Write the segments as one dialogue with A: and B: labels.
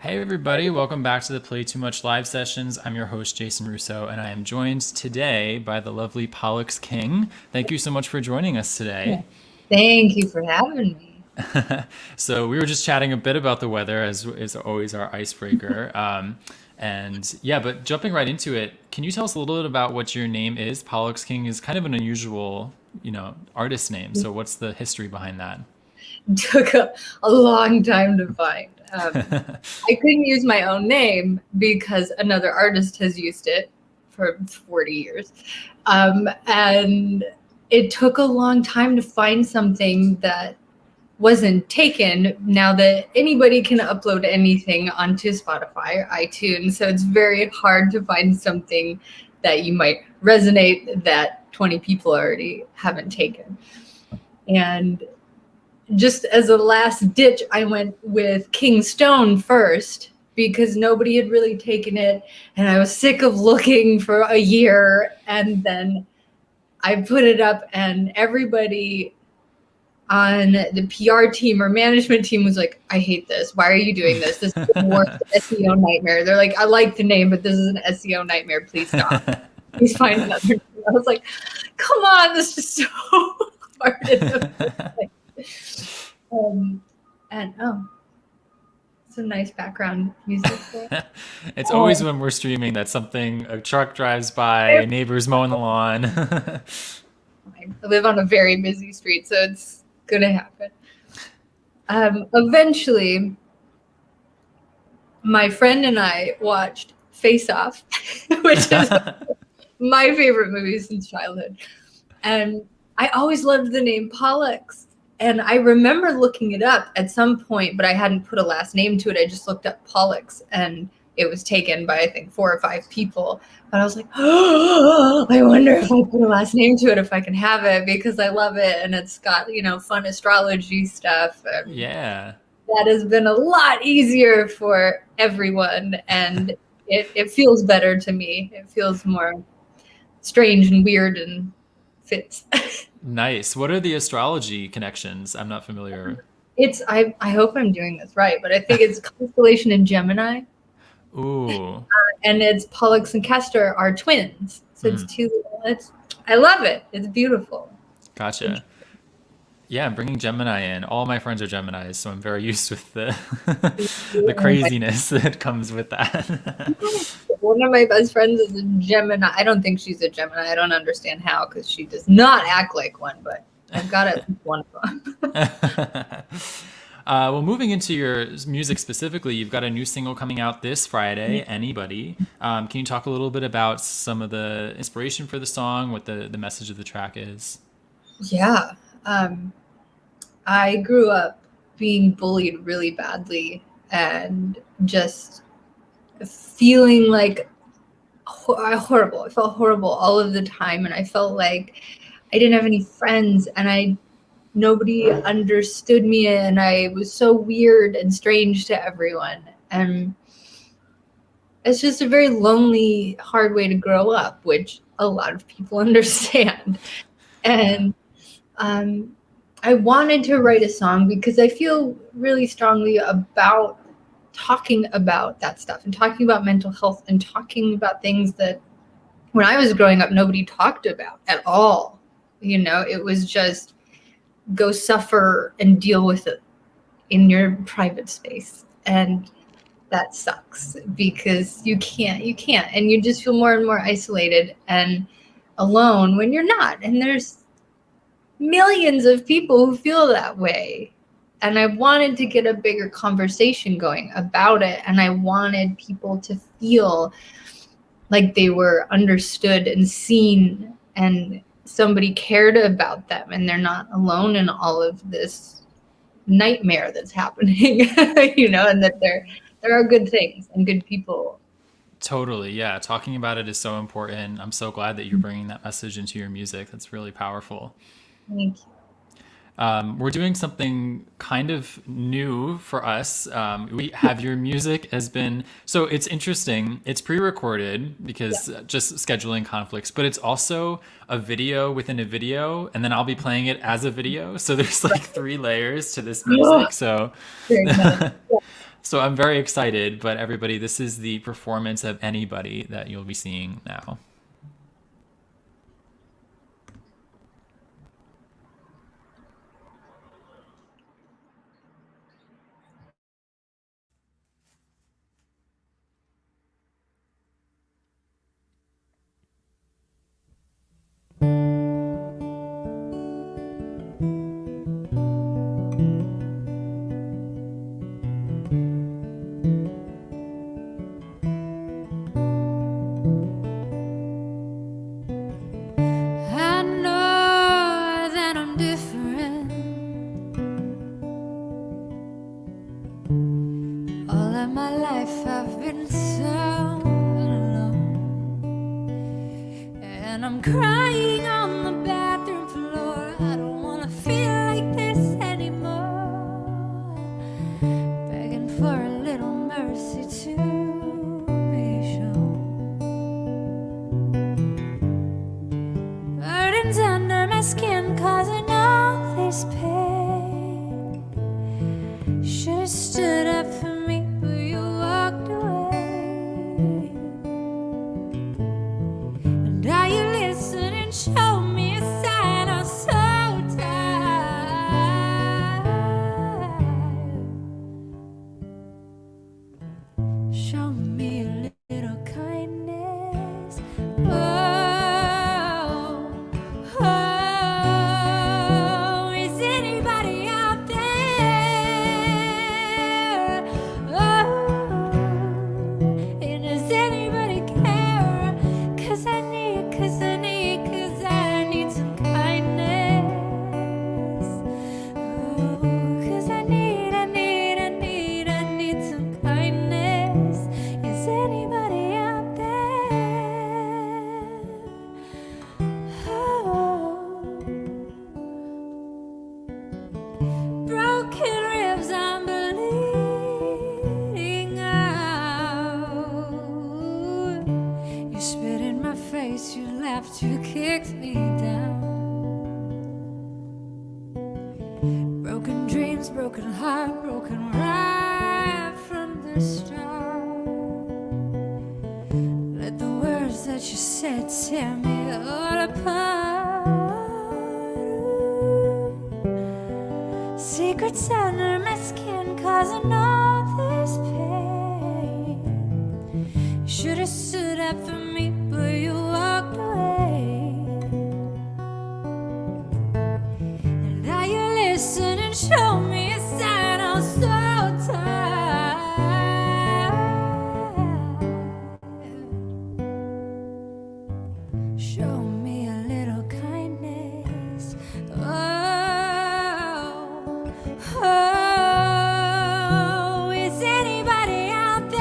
A: Hey everybody, welcome back to the Play Too Much live sessions. I'm your host Jason Russo and I am joined today by the lovely Pollux King. Thank you so much for joining us today.
B: Thank you for having me.
A: So we were just chatting a bit about the weather as is always our icebreaker. And yeah, but jumping right into it, can you tell us a little bit about what your name is? Pollux King is kind of an unusual, artist name. So what's the history behind that?
B: Took a long time to find. I couldn't use my own name because another artist has used it for 40 years. And it took a long time to find something that wasn't taken now that anybody can upload anything onto Spotify or iTunes. So it's very hard to find something that you might resonate that 20 people already haven't taken. And just as a last ditch, I went with King Stone first because nobody had really taken it. And I was sick of looking for a year. And then I put it up and everybody on the PR team or management team was like, I hate this. Why are you doing this? This is the worst SEO nightmare. They're like, I like the name, but this is an SEO nightmare. Please stop. Please find another name. I was like, come on, this is so hard. And some nice background music there.
A: It's always when we're streaming that a truck drives by, neighbors mowing the lawn.
B: I live on a very busy street, so it's gonna happen. Eventually, my friend and I watched Face Off, which is my favorite movie since childhood. And I always loved the name Pollux. And I remember looking it up at some point, but I hadn't put a last name to it. I just looked up Pollux and it was taken by, I think, 4 or 5 people. But I was like, oh, I wonder if I put a last name to it, if I can have it, because I love it. And it's got, fun astrology stuff.
A: Yeah.
B: That has been a lot easier for everyone. And it feels better to me. It feels more strange and weird and fits.
A: Nice. What are the astrology connections? I'm not familiar.
B: I hope I'm doing this right, but I think it's constellation in Gemini.
A: Ooh.
B: And it's Pollux and Castor are twins. So I love it. It's beautiful.
A: Gotcha. Yeah, I'm bringing Gemini in. All my friends are Geminis, so I'm very used with the the craziness that comes with that.
B: One of my best friends is a Gemini. I don't think she's a Gemini. I don't understand how, because she does not act like one, but I've got at least one of them.
A: Well, moving into your music specifically, you've got a new single coming out this Friday, Anybody. Can you talk a little bit about some of the inspiration for the song, what the message of the track is?
B: Yeah. I grew up being bullied really badly and just feeling like horrible. I felt horrible all of the time. And I felt like I didn't have any friends and nobody understood me. And I was so weird and strange to everyone. And it's just a very lonely, hard way to grow up, which a lot of people understand. And I wanted to write a song because I feel really strongly about talking about that stuff and talking about mental health and talking about things that when I was growing up, nobody talked about at all. It was just go suffer and deal with it in your private space. And that sucks because you can't. And you just feel more and more isolated and alone when you're not. And there's millions of people who feel that way. And I wanted to get a bigger conversation going about it. And I wanted people to feel like they were understood and seen and somebody cared about them and they're not alone in all of this nightmare that's happening, and that there are good things and good people.
A: Totally, yeah. Talking about it is so important. I'm so glad that you're bringing that message into your music. That's really powerful.
B: Thank you.
A: We're doing something kind of new for us. We have your music has been, so it's interesting. It's pre-recorded because just scheduling conflicts, but it's also a video within a video, and then I'll be playing it as a video. So there's like 3 layers to this music. So
B: Very nice.
A: So I'm very excited, but everybody, this is the performance of Anybody that you'll be seeing now.
C: I know that I'm different. All of my life I've been so alone, and I'm crying on the bathroom floor. I don't wanna feel like this anymore. Begging for a little mercy to be shown. Burdens under my skin causing all this pain. Should've stood up for me, but you walked away. And now you listen and show me a sign. I'm so tired. Show me a little kindness. Oh, is anybody out there? Oh, and does anybody care? 'Cause I need some kindness. Oh, 'cause I need some kindness. Is anybody out there? Broken ribs, I'm bleeding out. You spit in my face, you laughed, you kicked me down. Broken dreams, broken heart, broken right from the start. Let the words that you said tear me all apart. Secrets under my skin causing all this pain. You should've stood up for me, but you walked away. And now you listen and show me a sign. I'm so tired. Show me a little kindness. Oh, is anybody out there?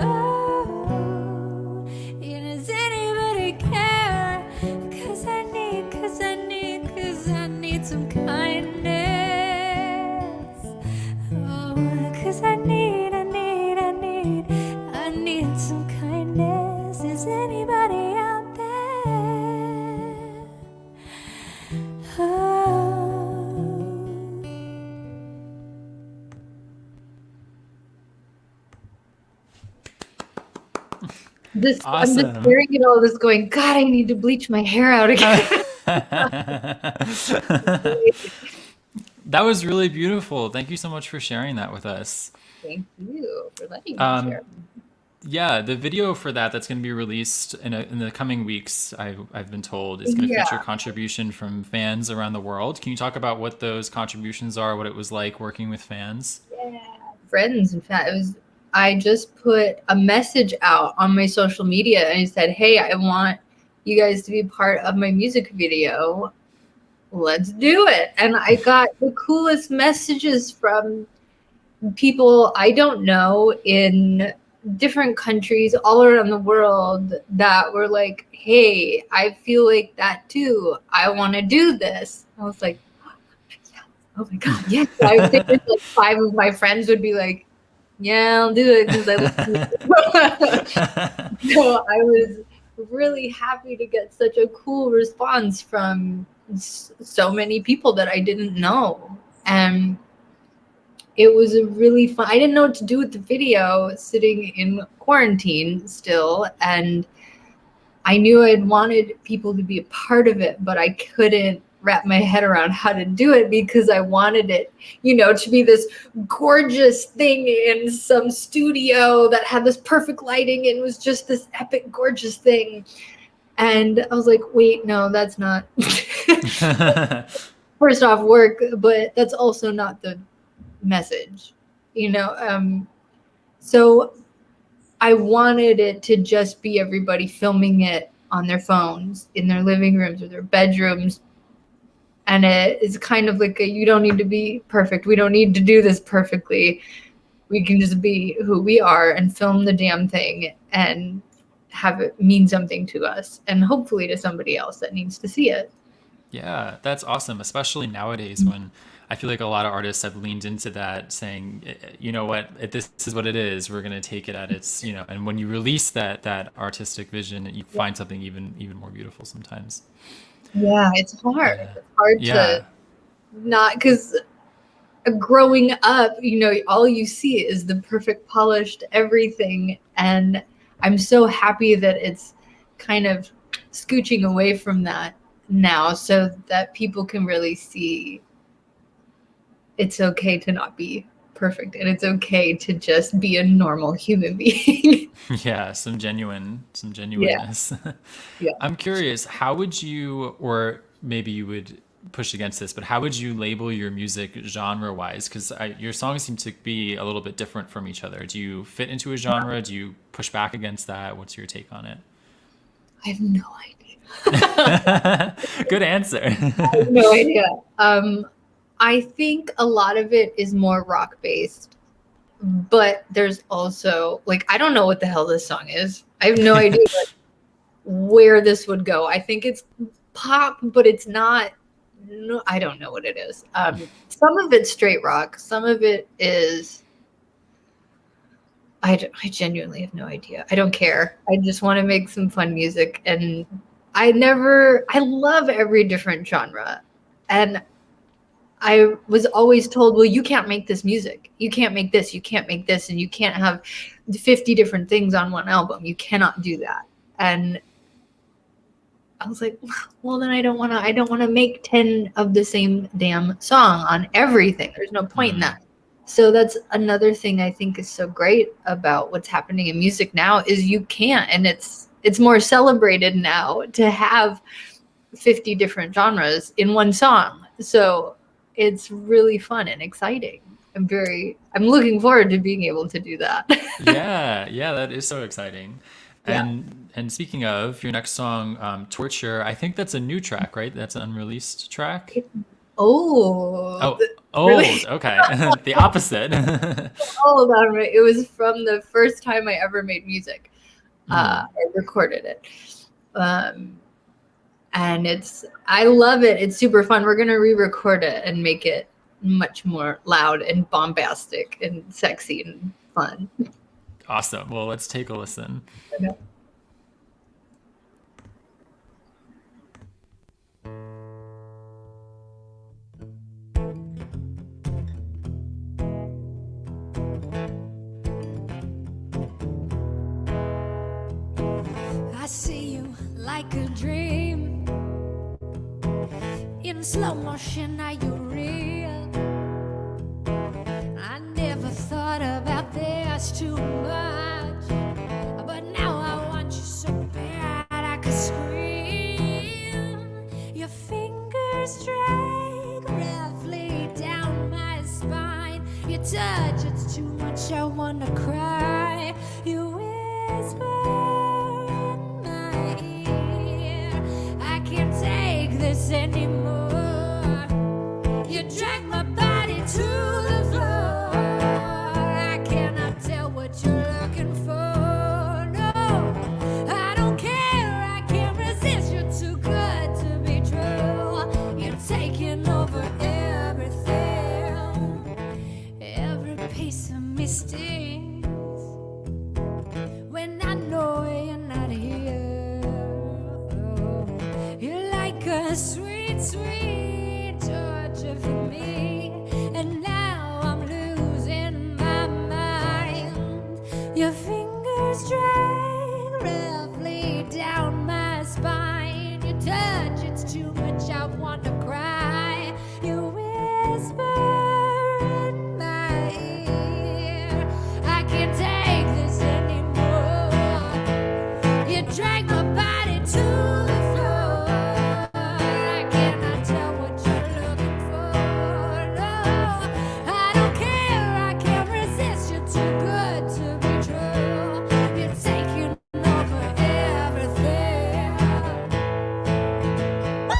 C: Oh, and does anybody care? 'Cause I need some kindness. Oh, 'cause I need some kindness. Is anybody out there? Oh.
B: I'm just
A: Awesome.
B: staring at all this going, God, I need to bleach my hair out again.
A: That was really beautiful. Thank you so much for sharing that with us.
B: Thank you for letting me
A: Um,
B: share.
A: yeah, the video for that's going to be released in the coming weeks. I've been told is going to
B: Yeah.
A: feature contribution from fans around the world. Can you talk about what those contributions are? What it was like working with fans?
B: Yeah. Friends, in fact, I just put a message out on my social media and I said, hey, I want you guys to be part of my music video. Let's do it. And I got the coolest messages from people I don't know in different countries all around the world that were like, hey, I feel like that too. I want to do this. I was like, oh my God, yes. I think like 5 of my friends would be like, yeah, I'll do it because I So I was really happy to get such a cool response from so many people that I didn't know. And it was a really fun. I didn't know what to do with the video sitting in quarantine still, and I knew I'd wanted people to be a part of it, but I couldn't wrap my head around how to do it because I wanted it, to be this gorgeous thing in some studio that had this perfect lighting and was just this epic, gorgeous thing. And I was like, wait, no, that's not first off work, but that's also not the message, so I wanted it to just be everybody filming it on their phones in their living rooms or their bedrooms. And it is kind of like you don't need to be perfect. We don't need to do this perfectly. We can just be who we are and film the damn thing and have it mean something to us and hopefully to somebody else that needs to see it.
A: Yeah, that's awesome, especially nowadays when I feel like a lot of artists have leaned into that, saying, you know what, if this is what it is, we're going to take it at its, and when you release that artistic vision, you find something even more beautiful sometimes.
B: Yeah, it's hard.
A: Yeah.
B: It's hard to not, because growing up, all you see is the perfect polished everything. And I'm so happy that it's kind of scooching away from that now so that people can really see it's okay to not be perfect and it's okay to just be a normal human being.
A: Yeah, some genuineness.
B: Yeah.
A: I'm curious, how would you, or maybe you would push against this, but how would you label your music genre-wise? Because your songs seem to be a little bit different from each other. Do you fit into a genre? Do you push back against that? What's your take on it?
B: I have no idea.
A: Good answer.
B: I have no idea. I think a lot of it is more rock based, but there's also I don't know what the hell this song is. I have no idea where this would go. I think it's pop, but it's not. No, I don't know what it is. Some of it's straight rock. Some of it is. I genuinely have no idea. I don't care. I just want to make some fun music, and I love every different genre, and I was always told, well, you can't make this music. You can't make this. You can't make this. And you can't have 50 different things on one album. You cannot do that. And I was like, well, then I don't want to make 10 of the same damn song on everything. There's no point in that. So that's another thing I think is so great about what's happening in music now is you can't. And it's more celebrated now to have 50 different genres in one song. So it's really fun and exciting. I'm looking forward to being able to do that.
A: Yeah, that is so exciting.
B: Yeah.
A: And speaking of your next song, Torture, I think that's a new track, right? That's an unreleased track.
B: Really?
A: Okay. The opposite.
B: All about it. It was from the first time I ever made music. I recorded it. And I love it. It's super fun. We're going to re-record it and make it much more loud and bombastic and sexy and fun.
A: Awesome. Well, let's take a listen.
B: Okay.
C: I see you like a dream. In slow motion, are you real? I never thought about this too much, but now I want you so bad I could scream. Your fingers drag roughly down my spine. Your touch, it's too much, I wanna cry. You whisper anymore. You drag my body to the floor. I cannot tell what you're looking for. No, I don't care. I can't resist. You're too good to be true. You're taking over everything. Every piece of me stings when I know you're not here. You're like a sweet, sweet torture for me, and now I'm losing too much, I want to cry. You whisper in my ear, I can't take this anymore. You drag my body to the floor. I cannot tell what you're looking for. No, I don't care. I can't resist. You're too good to be true. You're taking over everything. Woo!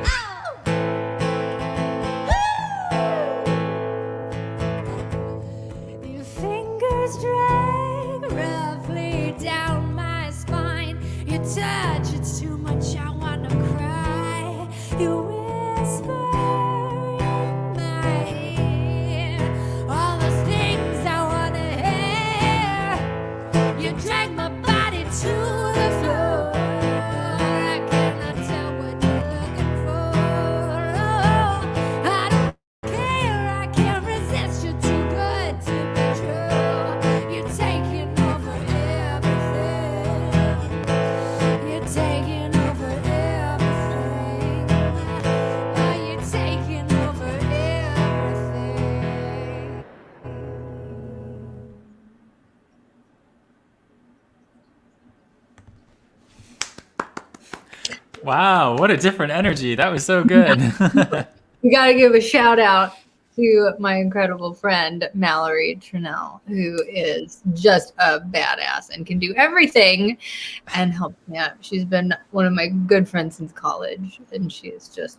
C: Woo! Your fingers drag roughly down my spine. Your touch, it's too much, I wanna cry. You whisper in my ear all those things I wanna hear. You drag my body to the floor. I cannot tell what you're looking for. Oh, I don't care, I can't resist. You're too good to be true. You're taking over everything. You're taking over everything. Oh, you're taking over everything.
A: Wow, what a different energy. That was so good.
B: We got to give a shout out to my incredible friend Mallory Trinnell, who is just a badass and can do everything and help me out. She's been one of my good friends since college, and she is just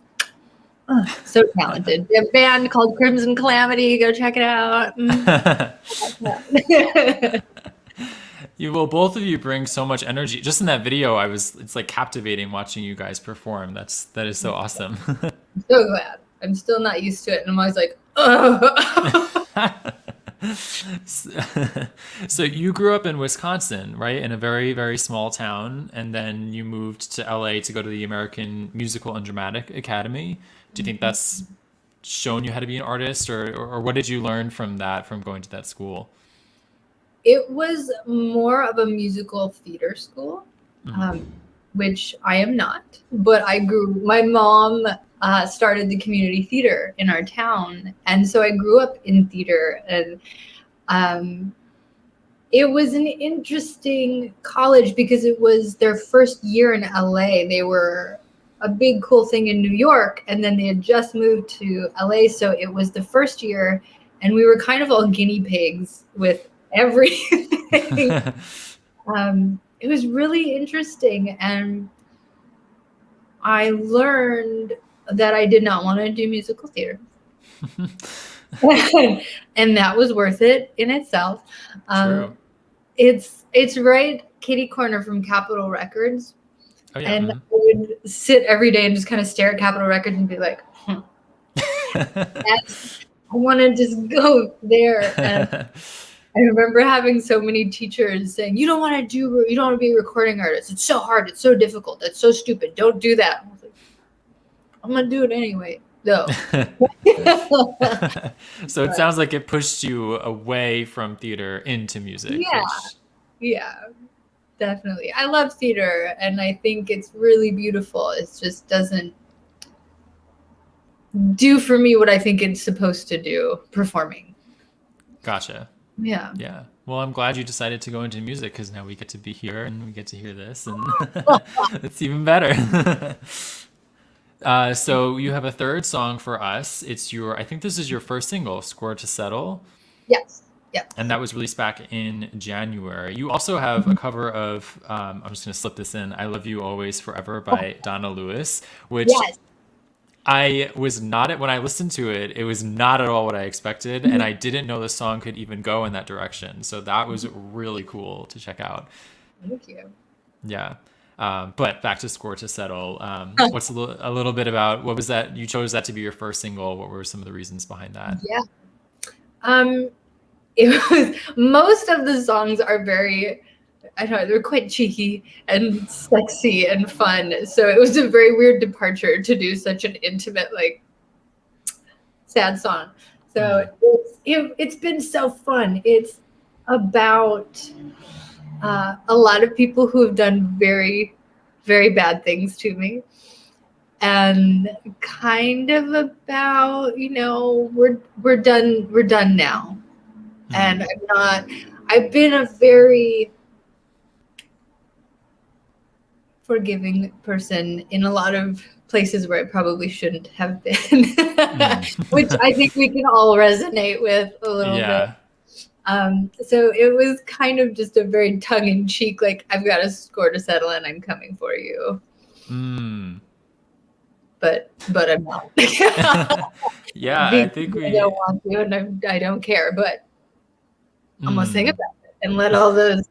B: so talented. We have a band called Crimson Calamity. Go check it out.
A: Both of you bring so much energy. Just in that video, it's like captivating watching you guys perform. That is so awesome.
B: I'm so glad. I'm still not used to it, and I'm always like, ugh.
A: So you grew up in Wisconsin, right? In a very, very small town, and then you moved to LA to go to the American Musical and Dramatic Academy. Do you think that's shown you how to be an artist, or what did you learn from going to that school?
B: It was more of a musical theater school,
A: Mhm.
B: which I am not. But my mom started the community theater in our town. And so I grew up in theater. And it was an interesting college because it was their first year in LA. They were a big, cool thing in New York. And then they had just moved to LA. So it was the first year. And we were kind of all guinea pigs with everything. It was really interesting, and I learned that I did not want to do musical theater. And that was worth it in itself.
A: True.
B: It's right kitty corner from Capitol Records.
A: Oh yeah.
B: And I would sit every day and just kind of stare at Capitol Records and be like, I want to just go there. And I remember having so many teachers saying, you don't want to be a recording artist. It's so hard. It's so difficult. That's so stupid. Don't do that. I was like, I'm going to do it anyway, though.
A: So it sounds like it pushed you away from theater into music.
B: Yeah. Yeah, definitely. I love theater, and I think it's really beautiful. It just doesn't do for me what I think it's supposed to do, performing.
A: Gotcha.
B: Yeah.
A: Yeah. Well, I'm glad you decided to go into music because now we get to be here and we get to hear this, and it's even better. So you have a third song for us. I think this is your first single, Score to Settle.
B: Yes. Yeah.
A: And that was released back in January. You also have a cover of, I'm just going to slip this in, I Love You Always Forever by Donna Lewis, which
B: Yes.
A: when I listened to it, it was not at all what I expected. And I didn't know the song could even go in that direction. So that was really cool to check out.
B: Thank you.
A: Yeah. But back to Score to Settle. What's a little bit about, what was that? You chose that to be your first single. What were some of the reasons behind that?
B: Yeah. Most of the songs are very, I don't know, they're quite cheeky and sexy and fun. So it was a very weird departure to do such an intimate, like, sad song. So it's been so fun. It's about a lot of people who have done very very bad things to me. And kind of about, we're done now. And I've been a very forgiving person in a lot of places where I probably shouldn't have been, which I think we can all resonate with a little bit. So it was kind of just a very tongue-in-cheek, like, I've got a score to settle and I'm coming for you. But I'm not.
A: Yeah, I think
B: I don't want to, and I don't care, but I'm gonna sing about it and let all those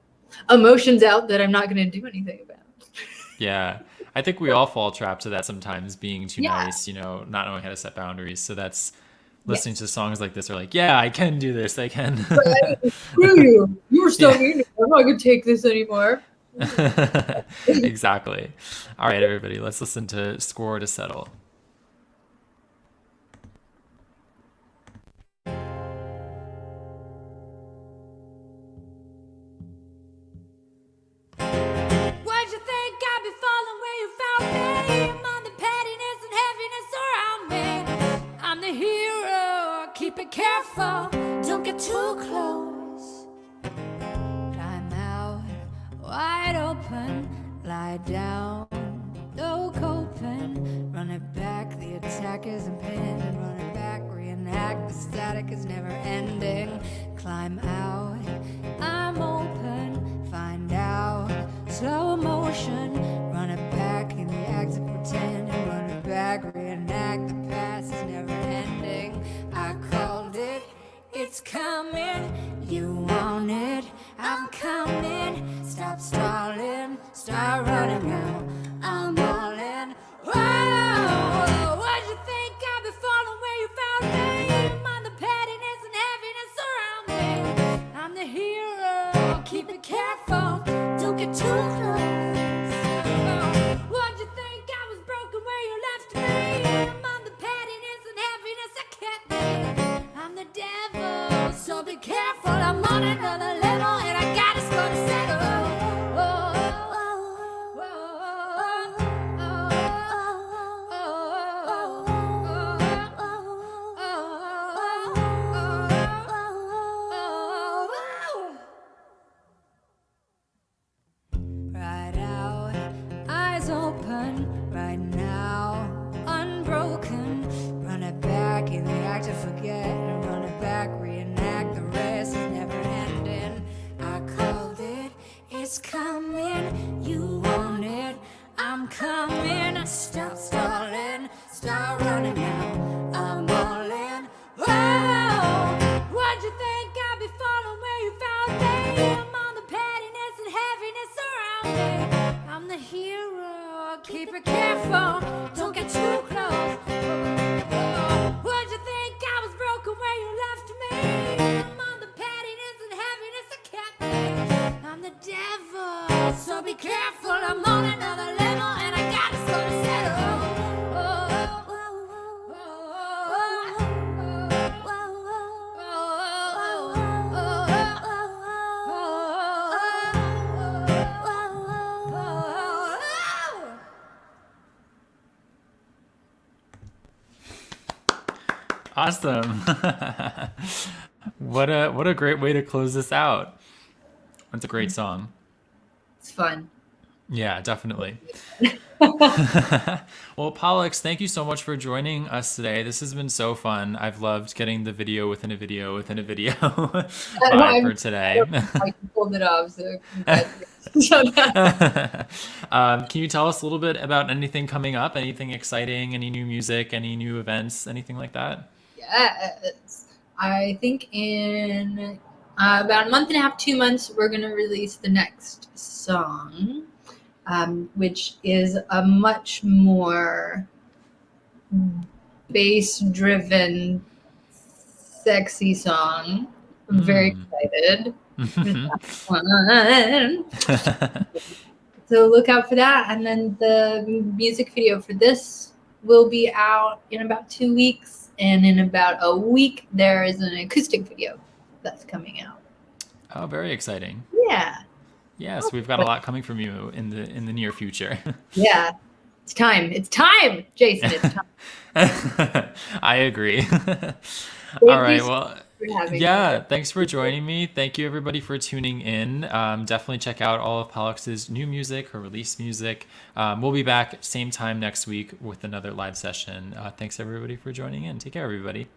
B: emotions out that I'm not gonna do anything about.
A: Yeah, I think we all fall trapped to that sometimes, being too
B: Yeah.
A: nice, not knowing how to set boundaries. So that's listening to songs like this are like, yeah, I can do this. I can.
B: Screw you. You were so mean. I'm not gonna take this anymore.
A: Exactly. All right, everybody, let's listen to Score to Settle.
C: Why'd you think I'd be falling where you found me? Among the pettiness and heaviness around me. I'm the hero, keep it careful, don't get too close. Climb out, wide open, lie down, no coping. Run it back, the attack is impending. Run it back, reenact, the static is never ending. Climb out, I'm open, find out, slow motion. Run it back in the act of pretending. Run it back, reenact, the past is never ending. I called it, it's coming, you want it, I'm coming. Stop stalling, start running now, I'm all in. Whoa, why'd you think I'd be falling where you found me? Mind the pettiness and heaviness around me. I'm the hero, keep it careful, don't get too close. Why'd you think I was broken where you left me? Mind the pettiness and heaviness I kept me. I'm the devil, so be careful, I'm on another level and I got a score to settle. Right out, eyes open, right now, unbroken. Run it back in the act of forget, and run it back, reenact, the rest is never ending. I called it, it's coming, you want it, I'm coming. Stop stalling, start running now, I'm all in. Whoa, why'd you think I'd be falling where you found me? I'm on the pettiness and heaviness around me. I'm the hero, keep it careful, don't get too close. Why'd you think I was broken where you left me? I'm on the pettiness and heaviness I kept me. I'm the devil, so be careful, I'm on another level and I got a score to settle.
A: Awesome. What a great way to close this out. That's a great song.
B: It's fun.
A: Yeah, definitely. Well, Pollux, thank you so much for joining us today. This has been so fun. I've loved getting the video within a video within a video vibe for today.
B: I pulled it off, so congratulations on that.
A: Can you tell us a little bit about anything coming up? Anything exciting? Any new music? Any new events? Anything like that?
B: Yes. I think in about a month and a half, 2 months, we're going to release the next song, which is a much more bass-driven, sexy song. I'm very excited for that one. So look out for that. And then the music video for this will be out in about 2 weeks. And in about a week, there is an acoustic video that's coming out.
A: Oh, very exciting.
B: Yeah.
A: Yes, we've got a lot coming from you in the near future.
B: Yeah, it's time. It's time, Jason. It's time.
A: I agree. All
B: Thank you
A: right.
B: so
A: Well,
B: much for having me.
A: yeah, thanks for joining me. Thank you everybody for tuning in. Definitely check out all of Pollux's new music, her released music. We'll be back same time next week with another live session. Thanks everybody for joining in. Take care, everybody.